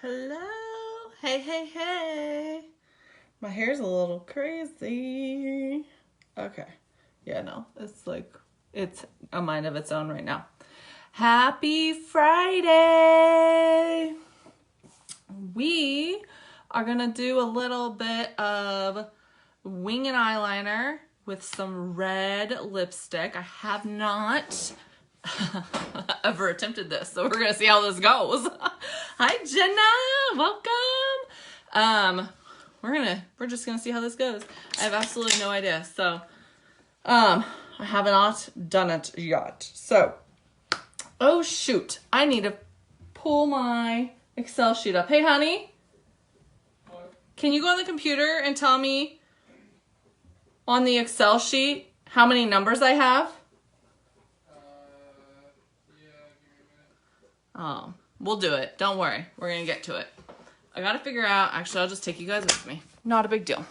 Hello. Hey, hey, hey. My hair's a little crazy. Okay. Yeah, no, it's a mind of its own right now. Happy Friday. We are going to do a little bit of wing and eyeliner with some red lipstick. I have not ever attempted this, so we're gonna see how this goes. Hi Jenna, welcome. We're just gonna see how this goes. I have absolutely no idea, so I have not done it yet. So oh shoot, I need to pull my Excel sheet up. Hey honey, can you go on the computer and tell me on the Excel sheet how many numbers I have? Oh, we'll do it. Don't worry. We're going to get to it. I got to figure out, actually, I'll just take you guys with me. Not a big deal.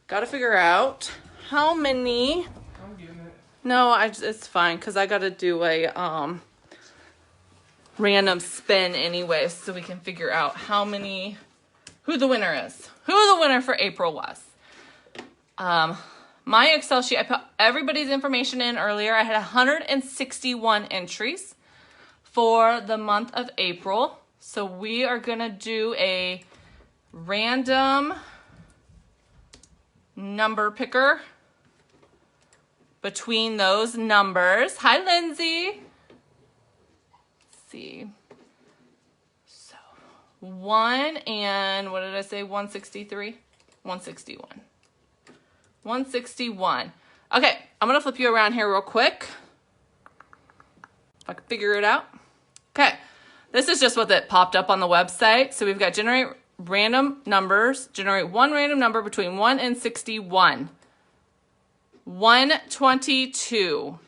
Got to figure out how many. I'm getting it. No, it's fine because I got to do a random spin anyway so we can figure out who the winner is. Who the winner for April was. My Excel sheet, I put everybody's information in earlier. I had 161 entries for the month of April. So we are going to do a random number picker between those numbers. Hi, Lindsay. Let's see. So 1 and what did I say? 163? 161. 161. Okay, I'm going to flip you around here real quick. If I can figure it out. Okay, this is just what that popped up on the website. So we've got generate random numbers, generate one random number between 1 and 61. 122.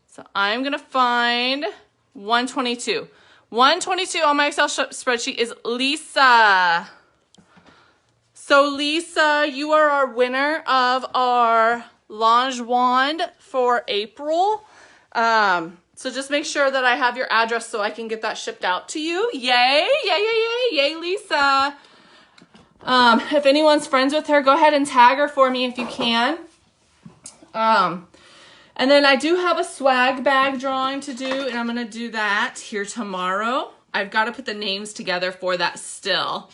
So I'm going to find 122. 122 on my Excel spreadsheet is Lisa. So Lisa, you are our winner of our Lange Wand for April. So just make sure that I have your address so I can get that shipped out to you. Yay, yay, yay, yay, yay, Lisa. If anyone's friends with her, go ahead and tag her for me if you can. And then I do have a swag bag drawing to do, and I'm going to do that here tomorrow. I've got to put the names together for that still.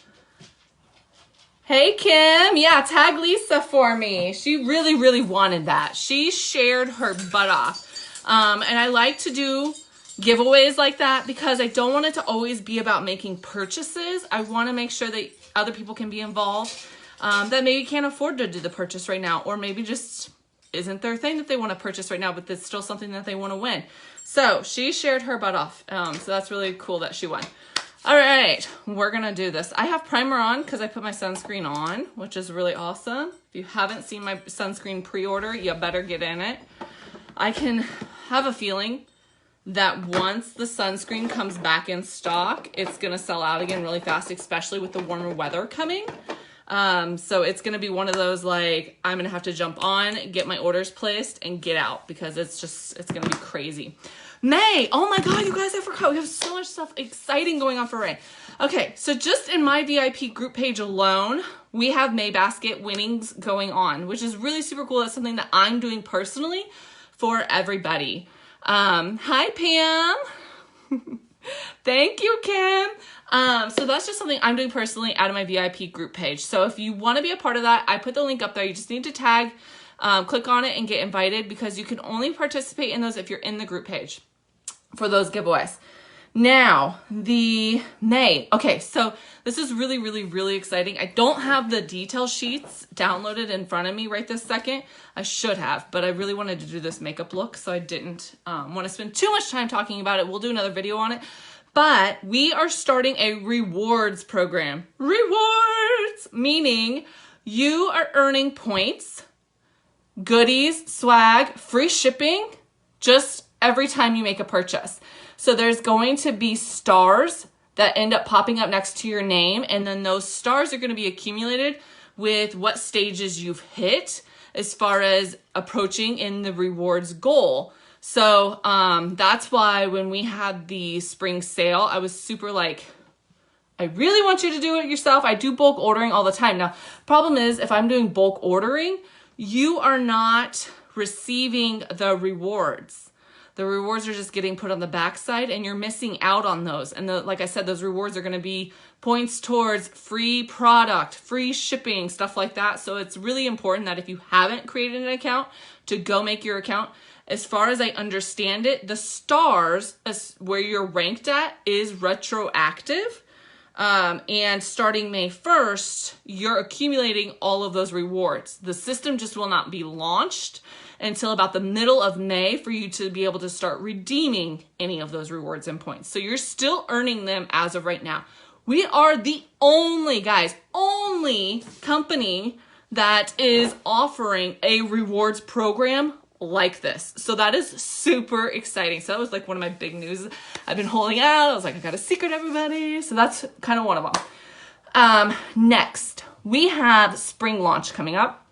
Hey, Kim. Yeah, tag Lisa for me. She really, really wanted that. She shared her butt off. And I like to do giveaways like that because I don't want it to always be about making purchases. I want to make sure that other people can be involved that maybe can't afford to do the purchase right now, or maybe just isn't their thing that they want to purchase right now, but it's still something that they want to win. So she shared her butt off. So that's really cool that she won. All right, we're going to do this. I have primer on because I put my sunscreen on, which is really awesome. If you haven't seen my sunscreen pre-order, you better get in it. I can have a feeling that once the sunscreen comes back in stock, it's going to sell out again really fast, especially with the warmer weather coming. So it's going to be one of those, like, I'm going to have to jump on, get my orders placed, and get out because it's going to be crazy. May, oh my God, you guys, I forgot. We have so much stuff exciting going on for May. Okay, so just in my VIP group page alone, we have May Basket winnings going on, which is really super cool. That's something that I'm doing personally for everybody. Hi, Pam. Thank you, Kim. So that's just something I'm doing personally out of my VIP group page. So if you want to be a part of that, I put the link up there. You just need to tag, click on it and get invited because you can only participate in those if you're in the group page for those giveaways. Now, the May. Okay, so this is really, really, really exciting. I don't have the detail sheets downloaded in front of me right this second. I should have, but I really wanted to do this makeup look, so I didn't want to spend too much time talking about it. We'll do another video on it. But we are starting a rewards program. Rewards, meaning you are earning points, goodies, swag, free shipping, just every time you make a purchase. So there's going to be stars that end up popping up next to your name, and then those stars are going to be accumulated with what stages you've hit as far as approaching in the rewards goal. So that's why when we had the spring sale, I was super like I really want you to do it yourself. I do bulk ordering all the time. Now, problem is if I'm doing bulk ordering, you are not receiving the rewards. The rewards are just getting put on the backside and you're missing out on those. And like I said, those rewards are going to be points towards free product, free shipping, stuff like that. So it's really important that if you haven't created an account, to go make your account. As far as I understand it, the stars where you're ranked at is retroactive. And starting May 1st, you're accumulating all of those rewards. The system just will not be launched until about the middle of May for you to be able to start redeeming any of those rewards and points. So you're still earning them as of right now. We are the only, guys, only company that is offering a rewards program like this. So that is super exciting. So that was like one of my big news I've been holding out. I was like, I got a secret, everybody. So that's kind of one of them. Next, we have spring launch coming up.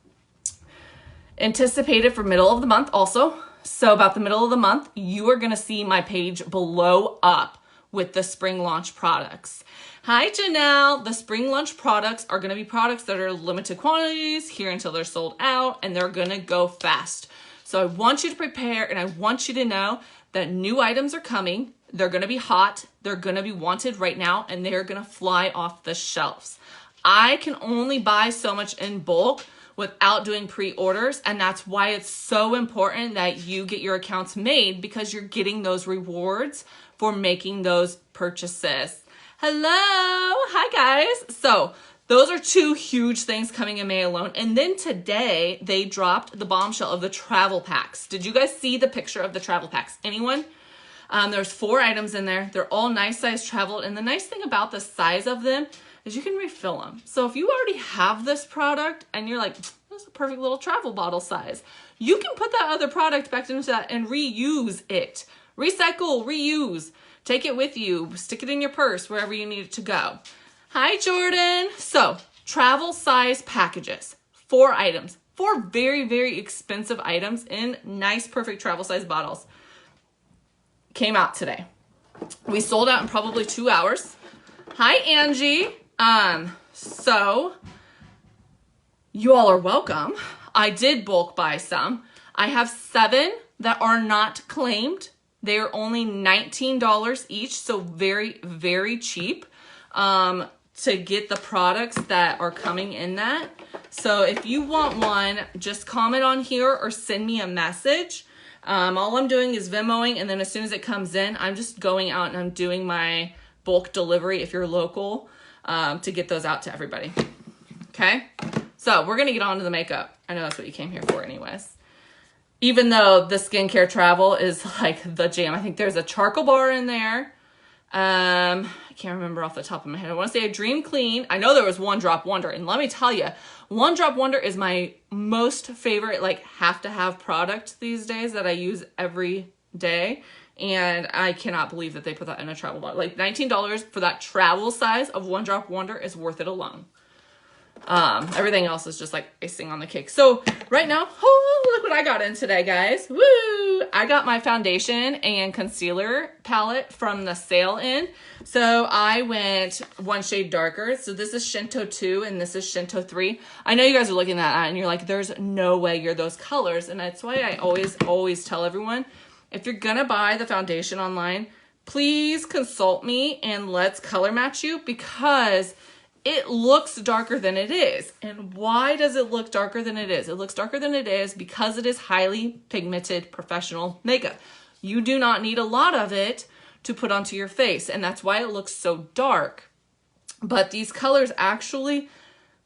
Anticipated for middle of the month also. So about the middle of the month, you are going to see my page blow up with the spring launch products. Hi, Janelle. The spring launch products are going to be products that are limited quantities here until they're sold out, and they're going to go fast. So I want you to prepare, and I want you to know that new items are coming. They're going to be hot. They're going to be wanted right now, and they're going to fly off the shelves. I can only buy so much in bulk without doing pre-orders, and that's why it's so important that you get your accounts made, because you're getting those rewards for making those purchases. Hello, hi guys. So those are two huge things coming in May alone. And then today they dropped the bombshell of the travel packs. Did you guys see the picture of the travel packs? Anyone? There's 4 items in there. They're all nice size travel. And the nice thing about the size of them is you can refill them. So if you already have this product and you're like, that's a perfect little travel bottle size, you can put that other product back into that and reuse it. Recycle, reuse, take it with you, stick it in your purse, wherever you need it to go. Hi, Jordan. So travel size packages, 4 items, 4 very, very expensive items in nice, perfect travel size bottles. Came out today. We sold out in probably 2 hours. Hi, Angie. So you all are welcome. I did bulk buy some. I have 7 that are not claimed. They are only $19 each, so very, very cheap to get the products that are coming in that. So if you want one, just comment on here or send me a message. All I'm doing is Venmoing, and then as soon as it comes in, I'm just going out and I'm doing my bulk delivery if you're local to get those out to everybody. Okay? So we're going to get on to the makeup. I know that's what you came here for anyways. Even though the skincare travel is like the jam. I think there's a charcoal bar in there. I can't remember off the top of my head. I want to say a Dream Clean. I know there was One Drop Wonder. And let me tell you, One Drop Wonder is my most favorite, like, have to have product these days that I use every day. And I cannot believe that they put that in a travel bottle. Like $19 for that travel size of One Drop Wonder is worth it alone. Everything else is just like icing on the cake. So right now, oh, look what I got in today, guys. Woo! I got my foundation and concealer palette from the sale in. So I went one shade darker. So this is Shinto 2 and this is Shinto 3. I know you guys are looking at that and you're like, there's no way you're those colors. And that's why I always tell everyone, if you're gonna buy the foundation online, please consult me and let's color match you, because it looks darker than it is. And why does it look darker than it is? It looks darker than it is because it is highly pigmented professional makeup. You do not need a lot of it to put onto your face, and that's why it looks so dark. But these colors actually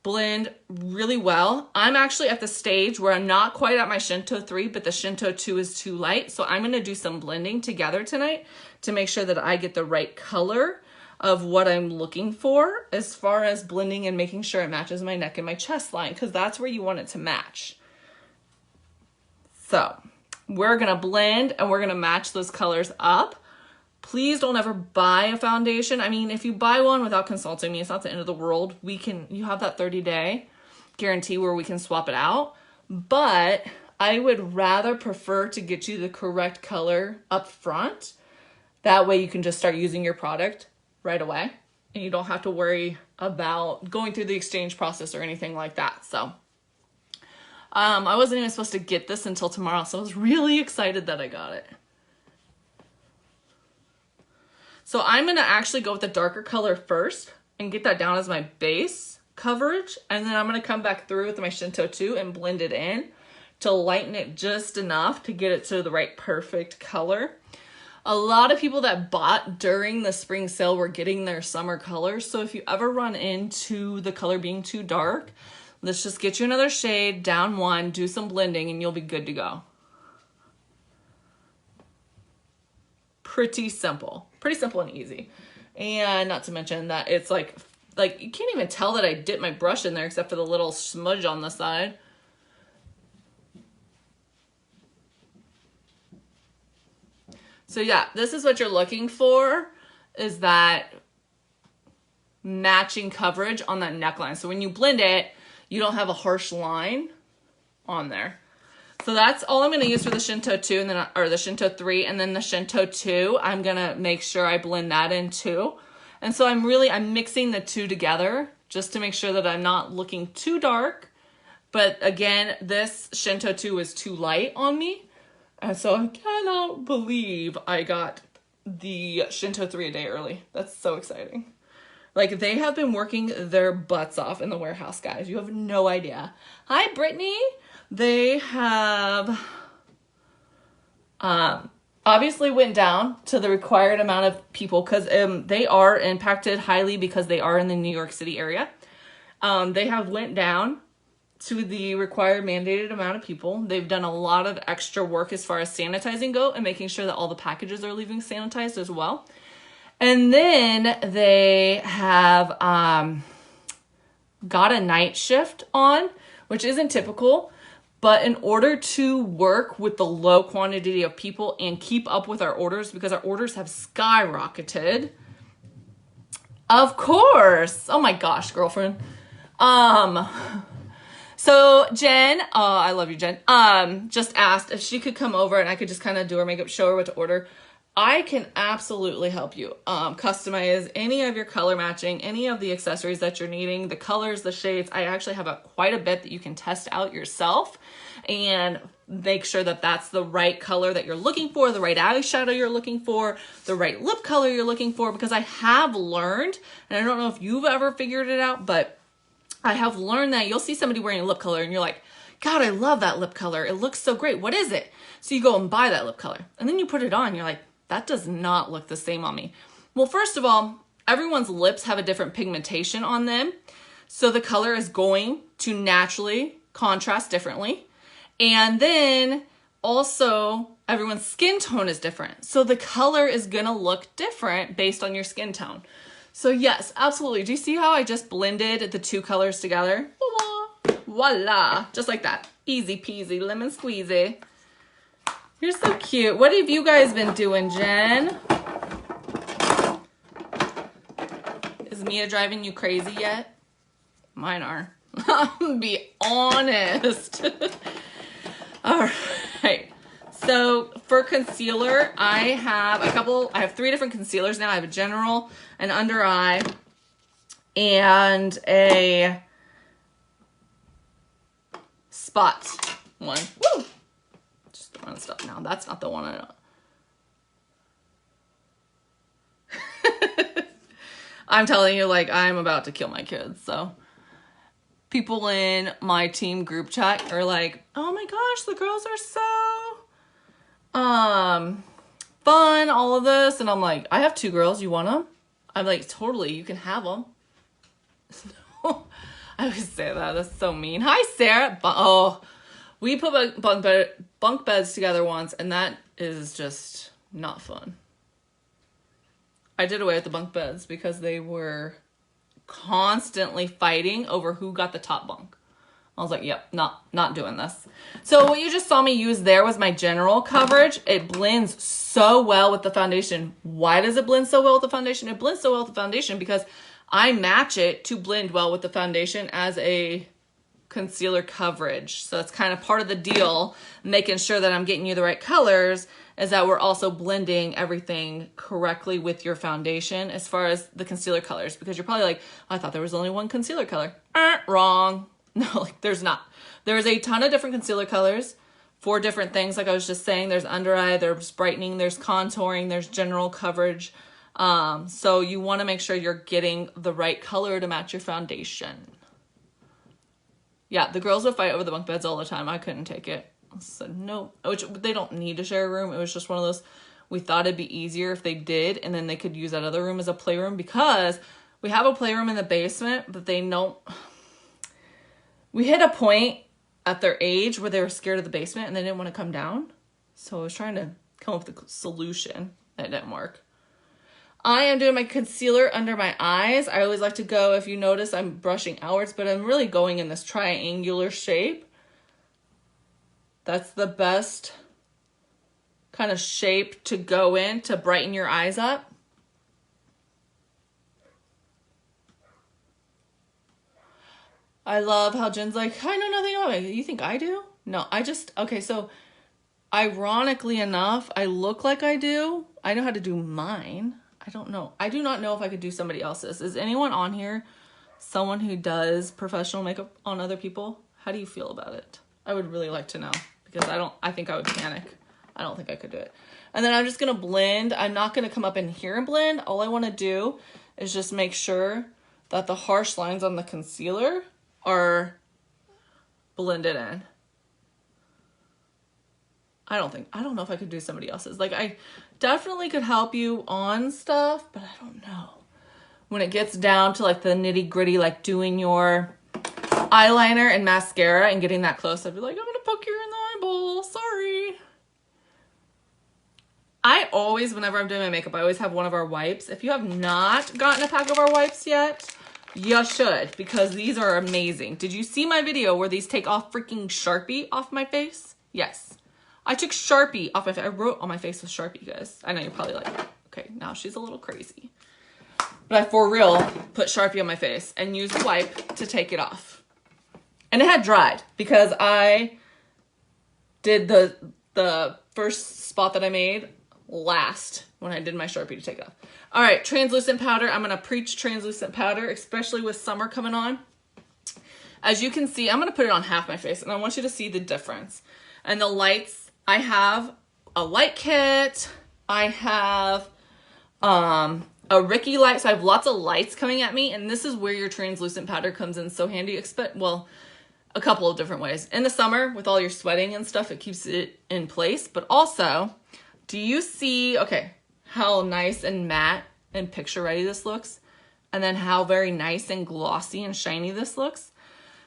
blend really well. I'm actually at the stage where I'm not quite at my Shinto 3, but the Shinto 2 is too light. So I'm gonna do some blending together tonight to make sure that I get the right color of what I'm looking for as far as blending and making sure it matches my neck and my chest line, because that's where you want it to match. So we're gonna blend and we're gonna match those colors up. Please don't ever buy a foundation. I mean, if you buy one without consulting me, it's not the end of the world. You have that 30-day guarantee where we can swap it out. But I would rather prefer to get you the correct color up front. That way you can just start using your product right away. and you don't have to worry about going through the exchange process or anything like that. So I wasn't even supposed to get this until tomorrow, so I was really excited that I got it. So I'm going to actually go with the darker color first and get that down as my base coverage, and then I'm going to come back through with my Shinto 2 and blend it in to lighten it just enough to get it to the right perfect color. A lot of people that bought during the spring sale were getting their summer colors, so if you ever run into the color being too dark, let's just get you another shade, down one, do some blending, and you'll be good to go. Pretty simple and easy. And not to mention that it's like you can't even tell that I dipped my brush in there except for the little smudge on the side. So yeah, this is what you're looking for, is that matching coverage on that neckline. So when you blend it, you don't have a harsh line on there. So that's all I'm going to use for the Shinto 2 and then, or the Shinto 3, and then the Shinto 2, I'm going to make sure I blend that in too. And so I'm mixing the two together just to make sure that I'm not looking too dark. But again, this Shinto 2 is too light on me. And so I cannot believe I got the Shinto 3 a day early. That's so exciting. Like, they have been working their butts off in the warehouse, guys. You have no idea. Hi, Brittany. They have obviously went down to the required amount of people because they are impacted highly because they are in the New York City area. They have went down to the required mandated amount of people. They've done a lot of extra work as far as sanitizing go and making sure that all the packages are leaving sanitized as well. And then they have got a night shift on, which isn't typical. But in order to work with the low quantity of people and keep up with our orders, because our orders have skyrocketed, of course. Oh my gosh, girlfriend. So Jen, oh, I love you, Jen, just asked if she could come over and I could just kind of do her makeup, show her what to order. I can absolutely help you customize any of your color matching, any of the accessories that you're needing, the colors, the shades. I actually have quite a bit that you can test out yourself and make sure that that's the right color that you're looking for, the right eyeshadow you're looking for, the right lip color you're looking for, because I have learned, and I don't know if you've ever figured it out, but I have learned that you'll see somebody wearing a lip color and you're like, God, I love that lip color. It looks so great. What is it? So you go and buy that lip color and then you put it on and you're like, that does not look the same on me. Well, first of all, everyone's lips have a different pigmentation on them. So the color is going to naturally contrast differently. And then also everyone's skin tone is different. So the color is going to look different based on your skin tone. So yes, absolutely. Do you see how I just blended the two colors together? Voila. Voila. Just like that. Easy peasy, lemon squeezy. You're so cute. What have you guys been doing, Jen? Is Mia driving you crazy yet? Mine are. I'm gonna be honest. All right. So for concealer, I have 3 different concealers now. I have a general, an under eye, and a spot one. Woo! Stuff now. That's not the one I know. I'm telling you, like, I'm about to kill my kids. So people in my team group chat are like, oh my gosh, the girls are so fun, all of this. And I'm like, I have 2 girls. You want them? I'm like, totally, you can have them. I always say that. That's so mean. Hi, Sarah. Oh, we put bunk beds together once, and that is just not fun. I did away with the bunk beds because they were constantly fighting over who got the top bunk. I was like, yep, not doing this. So what you just saw me use there was my general coverage. It blends so well with the foundation. Why does it blend so well with the foundation? It blends so well with the foundation because I match it to blend well with the foundation as a concealer coverage. So that's kind of part of the deal, making sure that I'm getting you the right colors is that we're also blending everything correctly with your foundation as far as the concealer colors, because you're probably like, I thought there was only one concealer color. Wrong. No, like there's not. There's a ton of different concealer colors for different things. Like I was just saying, there's under eye, there's brightening, there's contouring, there's general coverage. So you want to make sure you're getting the right color to match your foundation. Yeah, the girls would fight over the bunk beds all the time. I couldn't take it. I said no, which they don't need to share a room. It was just one of those, we thought it'd be easier if they did, and then they could use that other room as a playroom, because we have a playroom in the basement, but they don't, we hit a point at their age where they were scared of the basement and they didn't want to come down. So I was trying to come up with a solution. That didn't work. I am doing my concealer under my eyes. I always like to go, if you notice, I'm brushing outwards, but I'm really going in this triangular shape. That's the best kind of shape to go in to brighten your eyes up. I love how Jen's like, I know nothing about it. You think I do? No, I just, okay, so ironically enough, I look like I do. I know how to do mine. I don't know. I do not know if I could do somebody else's. Is anyone on here someone who does professional makeup on other people? How do you feel about it? I would really like to know, because I think I would panic. I don't think I could do it. And then I'm just going to blend. I'm not going to come up in here and blend. All I want to do is just make sure that the harsh lines on the concealer are blended in. I don't know if I could do somebody else's. Like, I definitely could help you on stuff, but I don't know. When it gets down to like the nitty gritty, like doing your eyeliner and mascara and getting that close, I'd be like, I'm gonna poke you in the eyeball, sorry. I always, whenever I'm doing my makeup, I always have one of our wipes. If you have not gotten a pack of our wipes yet, you should, because these are amazing. Did you see my video where these take off freaking Sharpie off my face? Yes. I took Sharpie off my face. I wrote on my face with Sharpie, guys. I know you're probably like, okay, now she's a little crazy. But I, for real, put Sharpie on my face and used a wipe to take it off. And it had dried, because I did the first spot that I made last when I did my Sharpie to take it off. All right, translucent powder. I'm gonna preach translucent powder, especially with summer coming on. As you can see, I'm gonna put it on half my face, and I want you to see the difference. And the lights, I have a light kit. I have a Ricky light, so I have lots of lights coming at me, and this is where your translucent powder comes in so handy. Well, a couple of different ways. In the summer, with all your sweating and stuff, it keeps it in place, but also, do you see, okay, how nice and matte and picture ready this looks? And then how very nice and glossy and shiny this looks?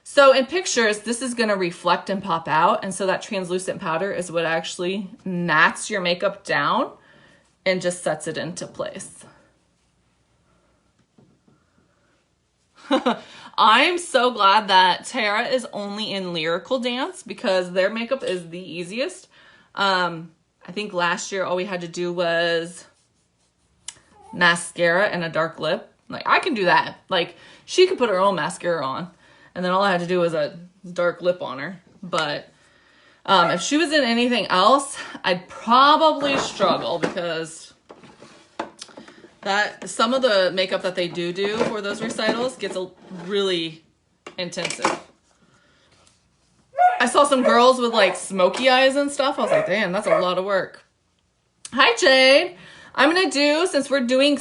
So in pictures, this is gonna reflect and pop out, and so that translucent powder is what actually mats your makeup down and just sets it into place. I'm so glad that Tara is only in Lyrical Dance, because their makeup is the easiest. I think last year all we had to do was mascara and a dark lip. Like, I can do that. Like, she could put her own mascara on, and then all I had to do was a dark lip on her. But if she was in anything else, I'd probably struggle, because that some of the makeup that they do for those recitals gets really intensive. I saw some girls with like smoky eyes and stuff. I was like, damn, that's a lot of work. Hi, Jade. I'm gonna do, since we're doing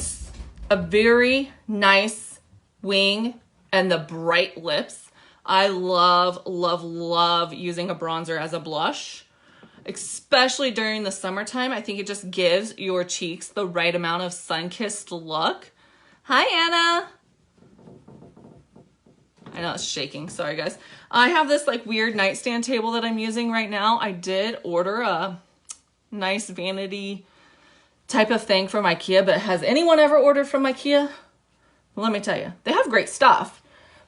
a very nice wing and the bright lips, I love, love, love using a bronzer as a blush. Especially during the summertime, I think it just gives your cheeks the right amount of sun-kissed look. Hi, Anna. I know it's shaking, sorry guys. I have this like weird nightstand table that I'm using right now. I did order a nice vanity type of thing from IKEA, but has anyone ever ordered from IKEA? Let me tell you, they have great stuff,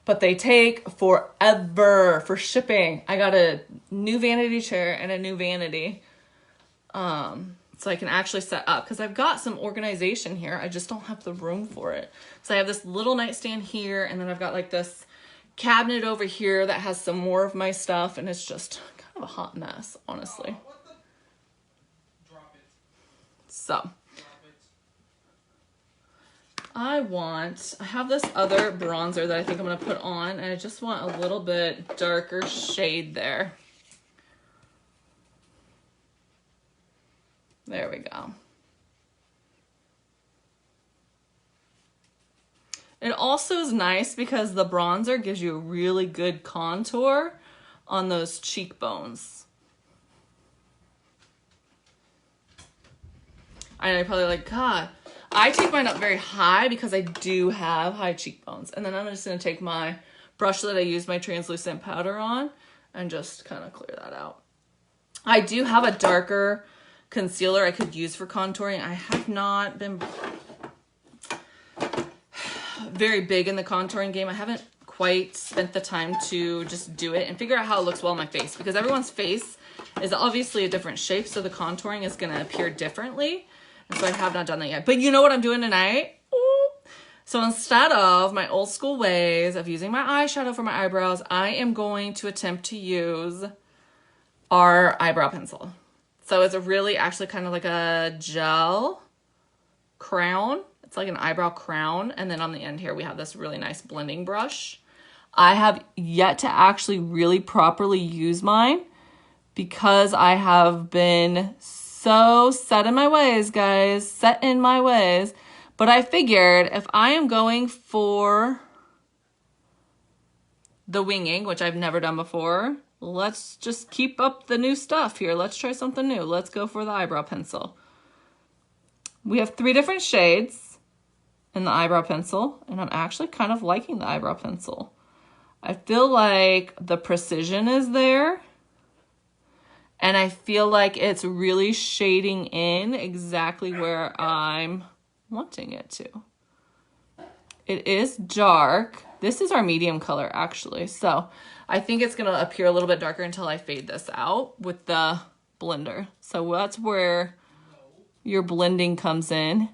but they take forever for shipping. I got a new vanity chair and a new vanity so I can actually set up, because I've got some organization here. I just don't have the room for it. So I have this little nightstand here, and then I've got like this cabinet over here that has some more of my stuff, and it's just kind of a hot mess, honestly. So I have this other bronzer that I think I'm going to put on, and I just want a little bit darker shade there. There we go. It also is nice because the bronzer gives you a really good contour on those cheekbones. I know you're probably like, God, I take mine up very high because I do have high cheekbones. And then I'm just going to take my brush that I use my translucent powder on and just kind of clear that out. I do have a darker concealer I could use for contouring. I have not been very big in the contouring game. I haven't quite spent the time to just do it and figure out how it looks well on my face, because everyone's face is obviously a different shape, so the contouring is going to appear differently. And so I have not done that yet. But you know what I'm doing tonight? Ooh. So instead of my old school ways of using my eyeshadow for my eyebrows, I am going to attempt to use our eyebrow pencil. So it's a really actually kind of like a gel crown. It's like an eyebrow crown. And then on the end here, we have this really nice blending brush. I have yet to actually really properly use mine because I have been so set in my ways, guys, set in my ways. But I figured if I am going for the winging, which I've never done before, let's just keep up the new stuff here. Let's try something new. Let's go for the eyebrow pencil. We have 3 different shades in the eyebrow pencil, and I'm actually kind of liking the eyebrow pencil. I feel like the precision is there. And I feel like it's really shading in exactly where I'm wanting it to. It is dark. This is our medium color, actually. So I think it's going to appear a little bit darker until I fade this out with the blender. So that's where your blending comes in.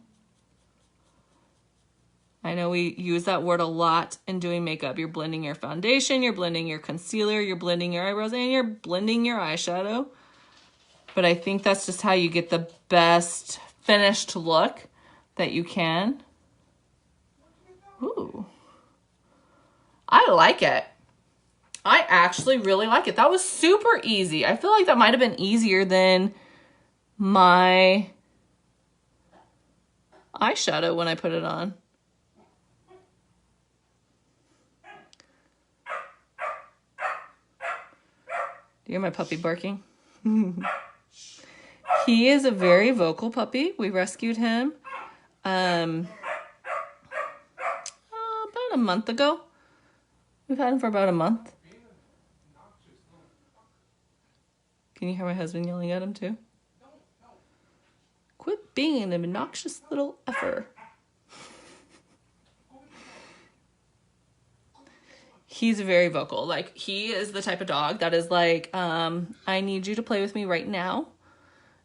I know we use that word a lot in doing makeup. You're blending your foundation, you're blending your concealer, you're blending your eyebrows, and you're blending your eyeshadow. But I think that's just how you get the best finished look that you can. Ooh. I like it. I actually really like it. That was super easy. I feel like that might have been easier than my eyeshadow when I put it on. Do you hear my puppy barking? He is a very vocal puppy. We rescued him about a month ago. We've had him for about a month. Can you hear my husband yelling at him too? Quit being an obnoxious little effer. He's very vocal. Like, he is the type of dog that is like, I need you to play with me right now.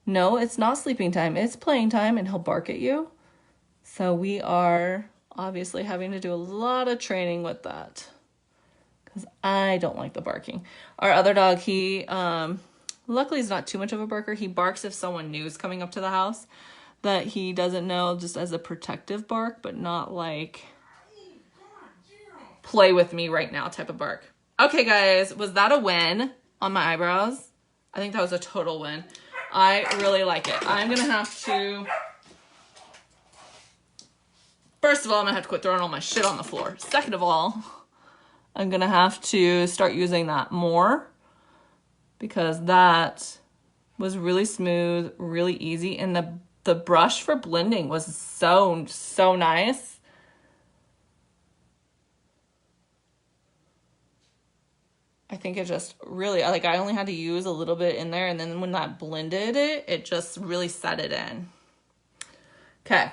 No, it's not sleeping time. It's playing time, and he'll bark at you. So we are obviously having to do a lot of training with that because I don't like the barking. Our other dog, he luckily is not too much of a barker. He barks if someone new is coming up to the house that he doesn't know, just as a protective bark, but not like play with me right now type of bark. Okay, guys, was that a win on my eyebrows? I think that was a total win. I really like it. I'm going to have to... First of all, I'm going to have to quit throwing all my shit on the floor. Second of all, I'm going to have to start using that more because that was really smooth, really easy. And the brush for blending was so nice. I think it just really, like, I only had to use a little bit in there, and then when that blended it, it just really set it in. Okay.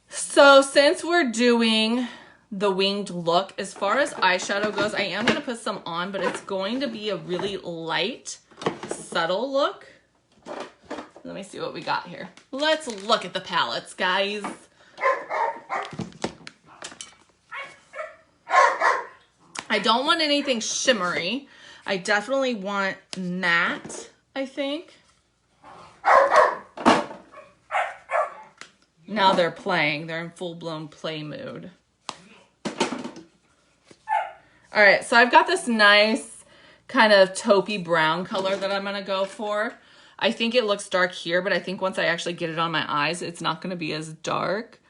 So since we're doing the winged look, as far as eyeshadow goes, I am going to put some on, but it's going to be a really light, subtle look. Let me see what we got here. Let's look at the palettes, guys. I don't want anything shimmery. I definitely want matte, I think. Now they're playing. They're in full-blown play mood. All right, so I've got this nice kind of taupey brown color that I'm gonna go for. I think it looks dark here, but I think once I actually get it on my eyes, it's not gonna be as dark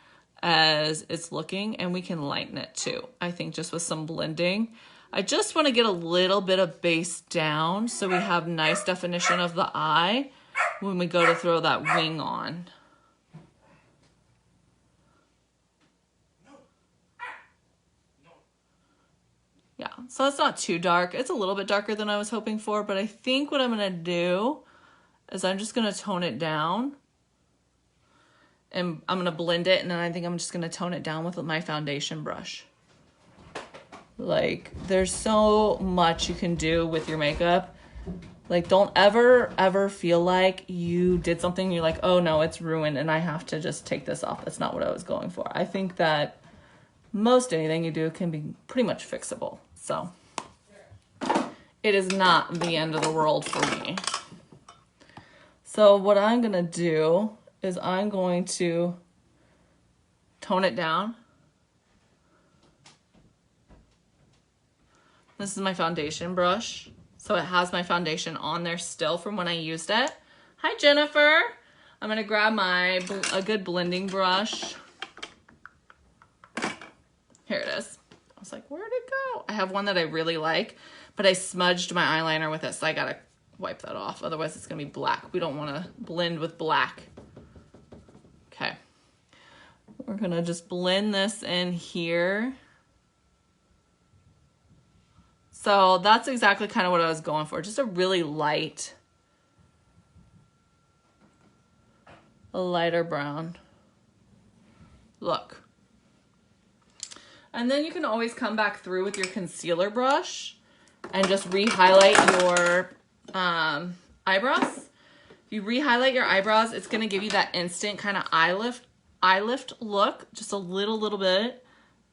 as it's looking, and we can lighten it too. I think just with some blending. I just wanna get a little bit of base down so we have nice definition of the eye when we go to throw that wing on. Yeah, so it's not too dark. It's a little bit darker than I was hoping for, but I think what I'm gonna do is I'm just gonna tone it down. And I'm gonna blend it, and then I think I'm just gonna tone it down with my foundation brush. Like, there's so much you can do with your makeup. Like, don't ever feel like you did something, you're like, oh no, it's ruined and I have to just take this off. That's not what I was going for. I think that most anything you do can be pretty much fixable. So it is not the end of the world for me. So what I'm gonna do is I'm going to tone it down. This is my foundation brush. So it has my foundation on there still from when I used it. Hi, Jennifer. I'm gonna grab a good blending brush. Here it is. I was like, where'd it go? I have one that I really like, but I smudged my eyeliner with it, so I gotta wipe that off. Otherwise it's gonna be black. We don't wanna blend with black. Okay. We're gonna just blend this in here. So that's exactly kind of what I was going for. Just a really light, a lighter brown look. And then you can always come back through with your concealer brush and just re-highlight your eyebrows. If you re-highlight your eyebrows, it's gonna give you that instant kind of eye lift look, just a little bit,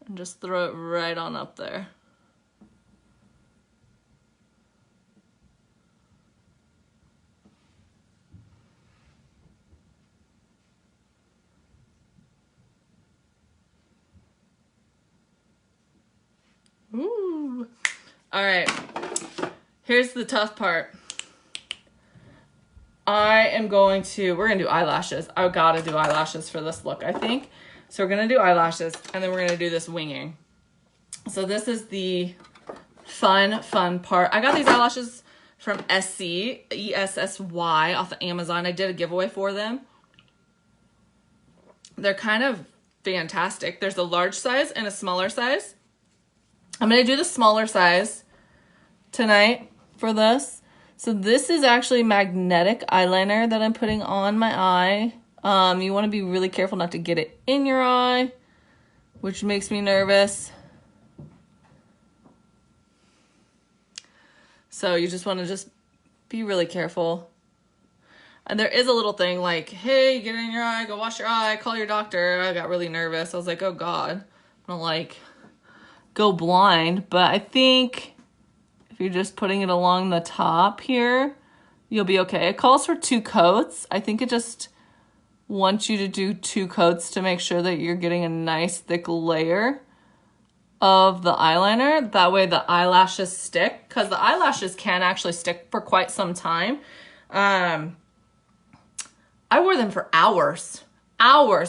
and just throw it right on up there. Ooh. All right, here's the tough part. we're gonna do eyelashes. I gotta do eyelashes for this look, I think. So we're gonna do eyelashes, and then we're gonna do this winging. So this is the fun part. I got these eyelashes from Essie, E-S-S-Y, off of Amazon. I did a giveaway for them. They're kind of fantastic. There's a large size and a smaller size. I'm going to do the smaller size tonight for this. So this is actually magnetic eyeliner that I'm putting on my eye. You want to be really careful not to get it in your eye, which makes me nervous. So you just want to just be really careful. And there is a little thing like, hey, get it in your eye, go wash your eye, call your doctor. I got really nervous. I was like, oh God, I'm gonna like go blind. But I think if you're just putting it along the top here, you'll be okay. It calls for 2 coats. I think it just wants you to do 2 coats to make sure that you're getting a nice thick layer of the eyeliner. That way the eyelashes stick, because the eyelashes can actually stick for quite some time. I wore them for hours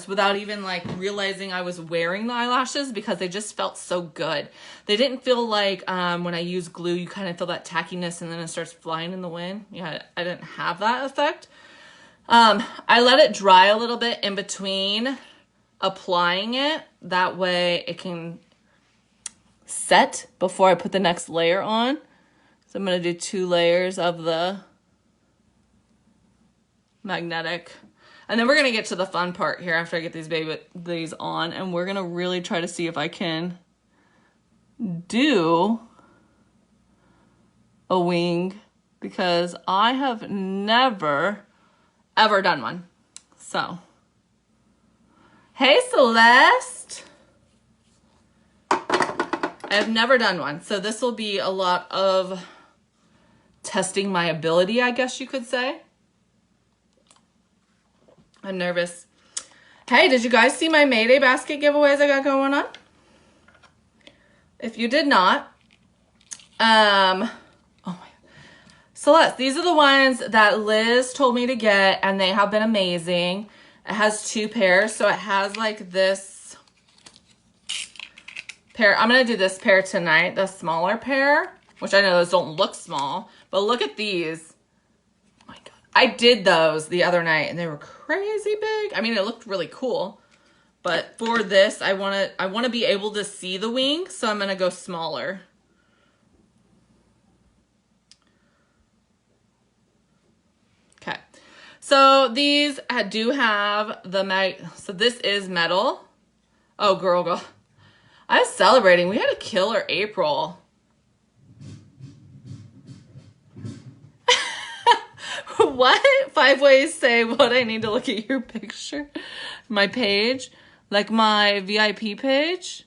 without even like realizing I was wearing the eyelashes, because they just felt so good. They didn't feel like when I use glue, you kind of feel that tackiness and then it starts flying in the wind. Yeah, I didn't have that effect. I let it dry a little bit in between applying it. That way it can set before I put the next layer on. So I'm going to do 2 layers of the magnetic. And then we're going to get to the fun part here after I get these on, and we're going to really try to see if I can do a wing, because I have never ever done one. So, hey Celeste. I have never done one. So this will be a lot of testing my ability, I guess you could say. I'm nervous. Hey, did you guys see my Mayday basket giveaways I got going on? If you did not, oh my, Celeste, these are the ones that Liz told me to get, and they have been amazing. It has 2 pairs, so it has like this pair. I'm gonna do this pair tonight, the smaller pair, which I know those don't look small, but look at these. Oh my God. I did those the other night and they were crazy big. I mean, it looked really cool, but for this, I wanna be able to see the wing, so I'm gonna go smaller. Okay, so these do have the so this is metal. Oh, girl. I was celebrating. We had a killer April. What? 5 ways say what I need to look at your picture. My page. Like my VIP page.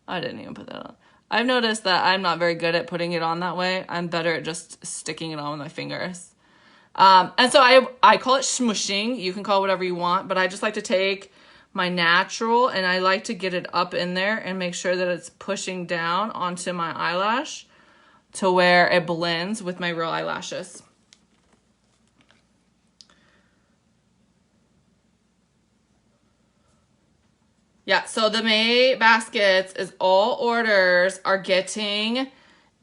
I didn't even put that on. I've noticed that I'm not very good at putting it on that way. I'm better at just sticking it on with my fingers. And so I call it smushing. You can call it whatever you want, but I just like to take my natural and I like to get it up in there and make sure that it's pushing down onto my eyelash to where it blends with my real eyelashes. Yeah, so the May baskets is all orders are getting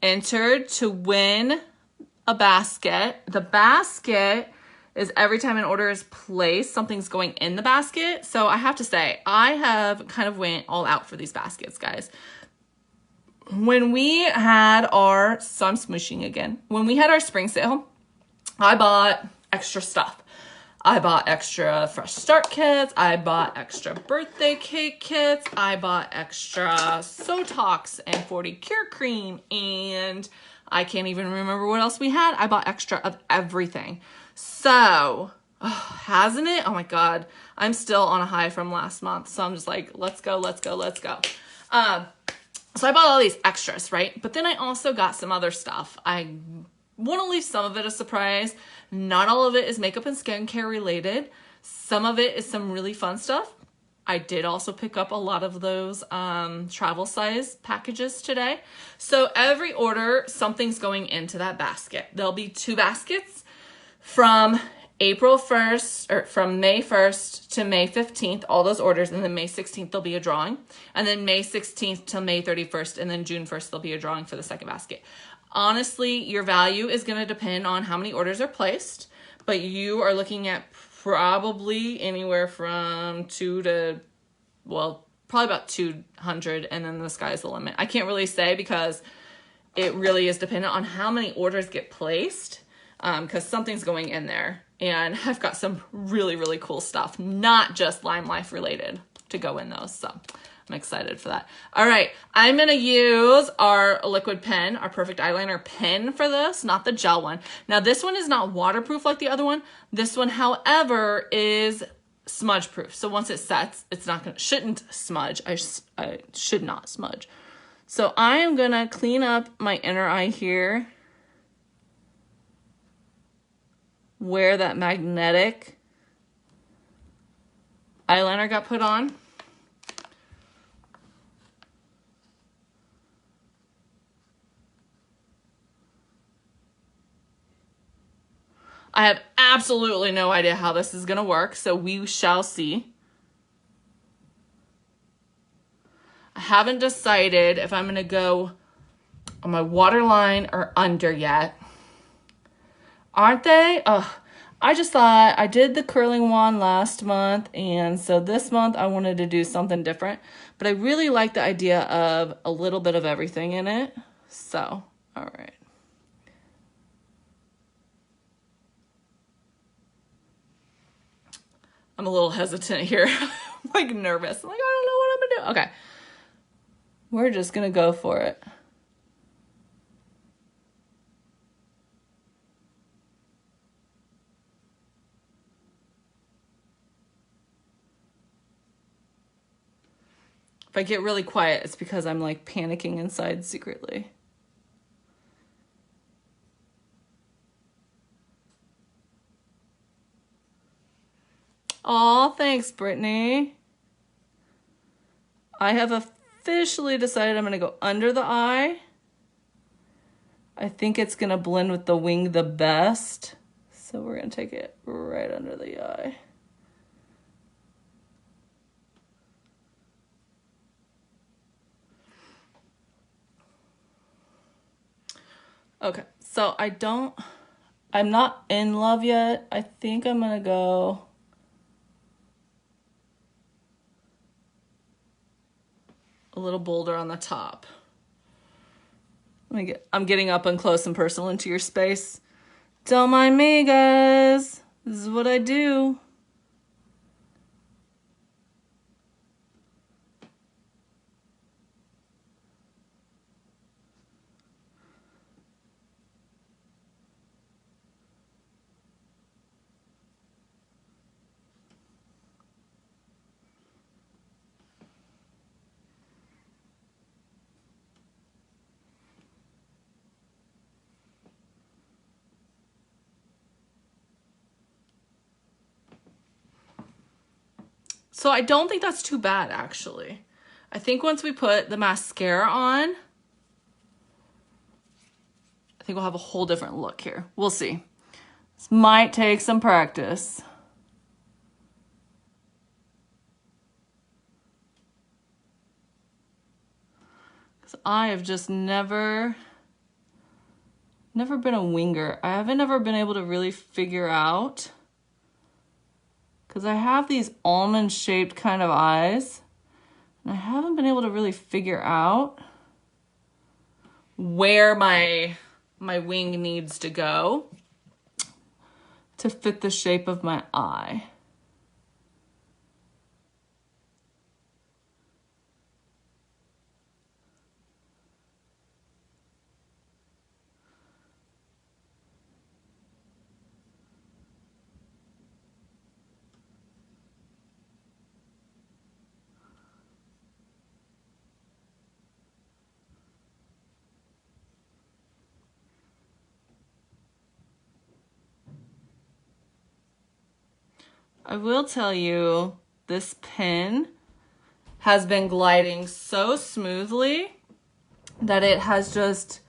entered to win a basket. The basket is every time an order is placed, something's going in the basket. So I have to say, I have kind of went all out for these baskets, guys. When we had our, so I'm smooshing again. When we had our spring sale, I bought extra stuff. I bought extra fresh start kits. I bought extra birthday cake kits. I bought extra Sotox and 40 Cure Cream. And I can't even remember what else we had. I bought extra of everything. So, hasn't it? Oh my God. I'm still on a high from last month. So I'm just like, let's go. So I bought all these extras, right? But then I also got some other stuff. I want to leave some of it a surprise. Not all of it is makeup and skincare related. Some of it is some really fun stuff. I did also pick up a lot of those travel size packages today. So every order, something's going into that basket. There'll be 2 baskets from April 1st, or from May 1st to May 15th, all those orders, and then May 16th, there'll be a drawing. And then May 16th till May 31st, and then June 1st, there'll be a drawing for the second basket. Honestly, your value is going to depend on how many orders are placed, but you are looking at probably anywhere from probably about 200, and then the sky's the limit. I can't really say because it really is dependent on how many orders get placed, because something's going in there. And I've got some really, really cool stuff, not just Limelife related, to go in those. So I'm excited for that. All right, I'm going to use our liquid pen, our Perfect Eyeliner pen for this, not the gel one. Now, this one is not waterproof like the other one. This one, however, is smudge proof. So once it sets, it's not going to, shouldn't smudge. I should not smudge. So I am going to clean up my inner eye here, where that magnetic eyeliner got put on. I have absolutely no idea how this is going to work, so we shall see. I haven't decided if I'm going to go on my waterline or under yet. Aren't they? Oh, I just thought I did the curling wand last month, and so this month I wanted to do something different. But I really like the idea of a little bit of everything in it. So, all right. I'm a little hesitant here. I'm like nervous. I'm like, I don't know what I'm gonna do. Okay. We're just gonna go for it. If I get really quiet, it's because I'm like panicking inside secretly. Aw, thanks, Brittany. I have officially decided I'm going to go under the eye. I think it's going to blend with the wing the best. So we're going to take it right under the eye. Okay, so I'm not in love yet. I think I'm going to go a little bolder on the top. I'm getting up and close and personal into your space. Don't mind me, guys. This is what I do. So I don't think that's too bad, actually. I think once we put the mascara on, I think we'll have a whole different look here. We'll see. This might take some practice. Because I have just never been a winger. I haven't ever been able to really figure out, because I have these almond shaped kind of eyes, and I haven't been able to really figure out where my wing needs to go to fit the shape of my eye. I will tell you, this pen has been gliding so smoothly that it has just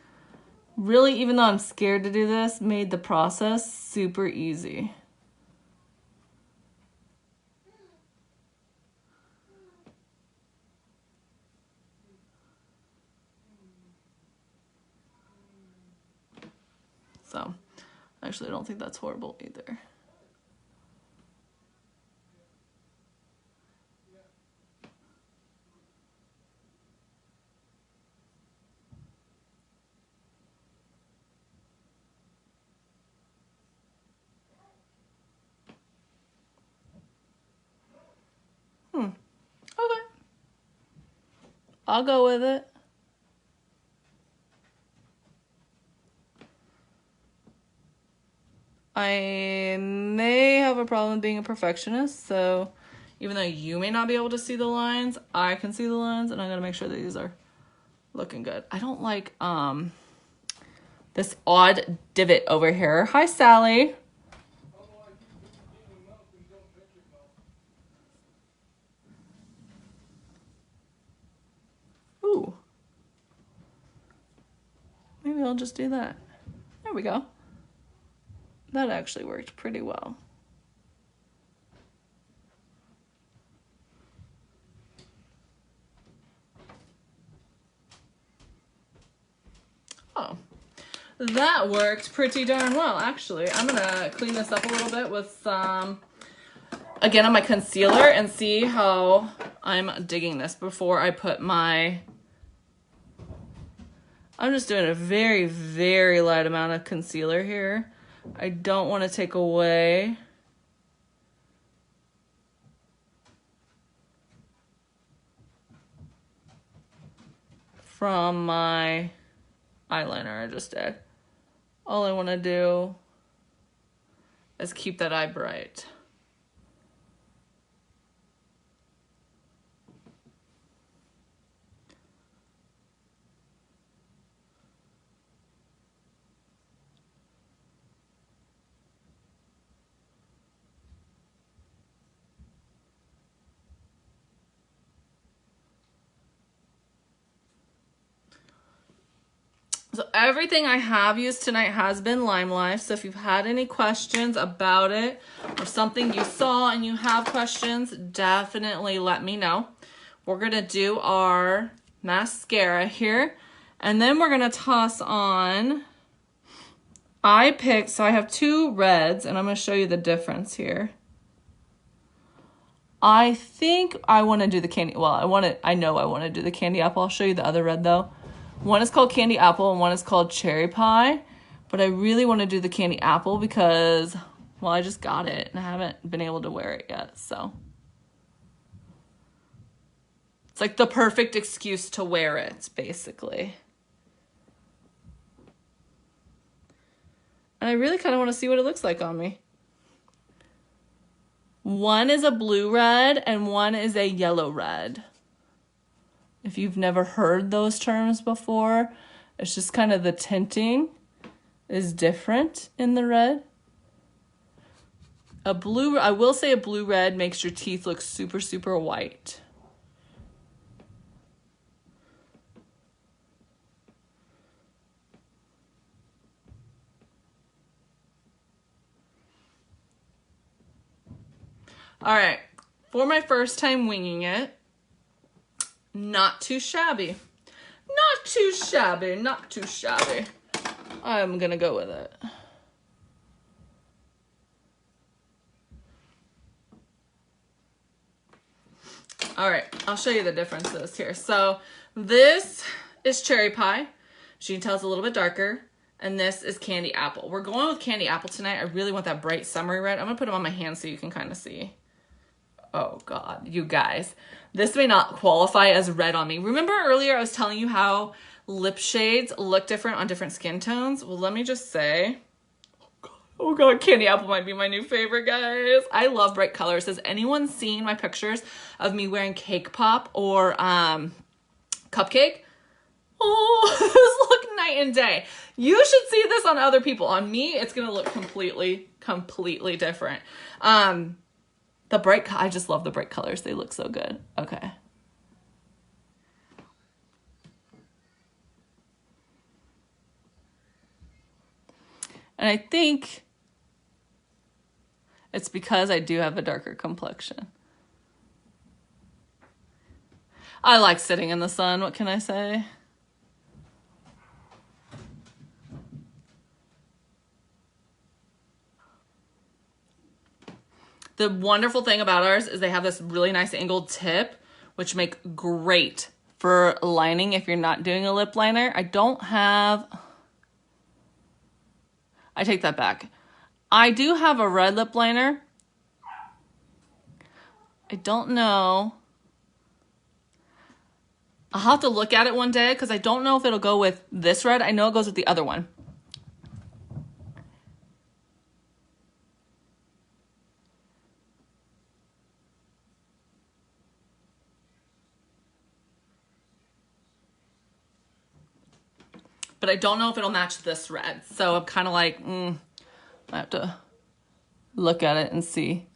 really, even though I'm scared to do this, made the process super easy. So, actually, I don't think that's horrible either. Okay. I'll go with it. I may have a problem being a perfectionist, so even though you may not be able to see the lines, I can see the lines, and I'm gonna make sure that these are looking good. I don't like this odd divot over here. Hi, Sally. Ooh. Maybe I'll just do that. There we go. That actually worked pretty well. Oh, that worked pretty darn well, actually. I'm gonna clean this up a little bit with some, again, on my concealer and see how I'm digging this before I put my, I'm just doing a very, very light amount of concealer here. I don't want to take away from my eyeliner I just did. All I want to do is keep that eye bright. everything I have used tonight has been Limelife. So if you've had any questions about it or something you saw and you have questions, definitely let me know. We're going to do our mascara here. And then we're going to toss on, so I have two reds and I'm going to show you the difference here. I think I want to do the candy, well, I know I want to do the candy apple. I'll show you the other red though. One is called candy apple and one is called cherry pie. But I really want to do the candy apple because, well, I just got it and I haven't been able to wear it yet, so. It's like the perfect excuse to wear it, basically. And I really kind of want to see what it looks like on me. One is a blue red and one is a yellow red. If you've never heard those terms before, it's just kind of the tinting is different in the red. I will say a blue red makes your teeth look super, super white. All right, for my first time winging it, not too shabby. Not too shabby, not too shabby. I'm gonna go with it. All right, I'll show you the differences here. So this is cherry pie. As you can tell, it's a little bit darker. And this is candy apple. We're going with candy apple tonight. I really want that bright summery red. I'm gonna put them on my hand so you can kind of see. Oh God, you guys. This may not qualify as red on me. Remember earlier I was telling you how lip shades look different on different skin tones? Well, let me just say, oh God, candy apple might be my new favorite, guys. I love bright colors. Has anyone seen my pictures of me wearing Cake Pop or Cupcake? Oh, this look night and day. You should see this on other people. On me, it's gonna look completely different. I just love the bright colors. They look so good. Okay. And I think it's because I do have a darker complexion. I like sitting in the sun. What can I say? The wonderful thing about ours is they have this really nice angled tip, which make great for lining if you're not doing a lip liner. I take that back. I do have a red lip liner. I don't know. I'll have to look at it one day because I don't know if it'll go with this red. I know it goes with the other one. But I don't know if it'll match this red. So I'm kind of like, I have to look at it and see.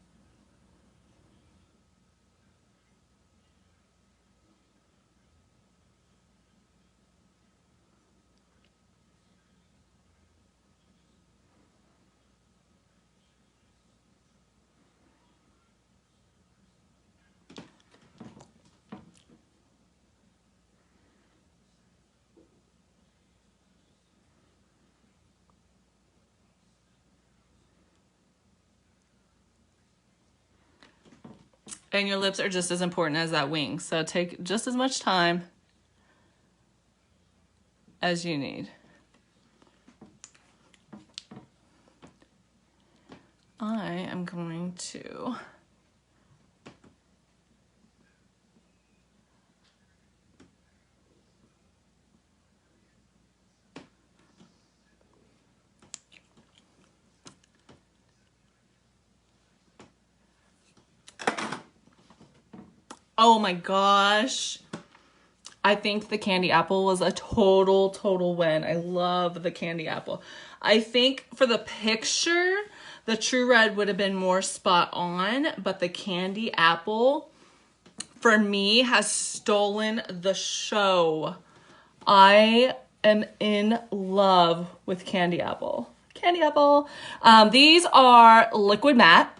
And your lips are just as important as that wing. So take just as much time as you need. I am going to oh my gosh. I think the candy apple was a total win. I love the candy apple. I think for the picture, the True Red would have been more spot on, but the candy apple, for me, has stolen the show. I am in love with Candy Apple. Candy Apple. These are liquid matte.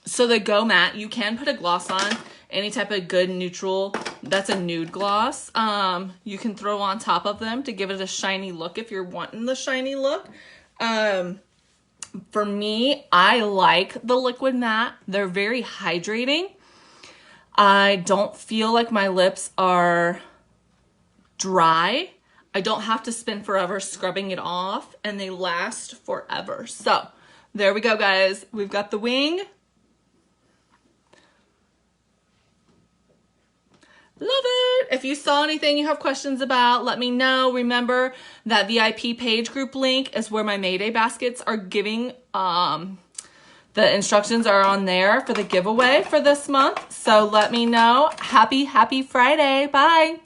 So they go matte. You can put a gloss on, any type of good neutral. That's a nude gloss. You can throw on top of them to give it a shiny look if you're wanting the shiny look. For me, I like the liquid matte. They're very hydrating. I don't feel like my lips are dry. I don't have to spend forever scrubbing it off, and they last forever. So there we go, guys. We've got the wing. Love it. If you saw anything you have questions about, let me know. Remember that VIP page group link is where my Mayday baskets are giving. The instructions are on there for the giveaway for this month. So let me know. Happy Friday. Bye.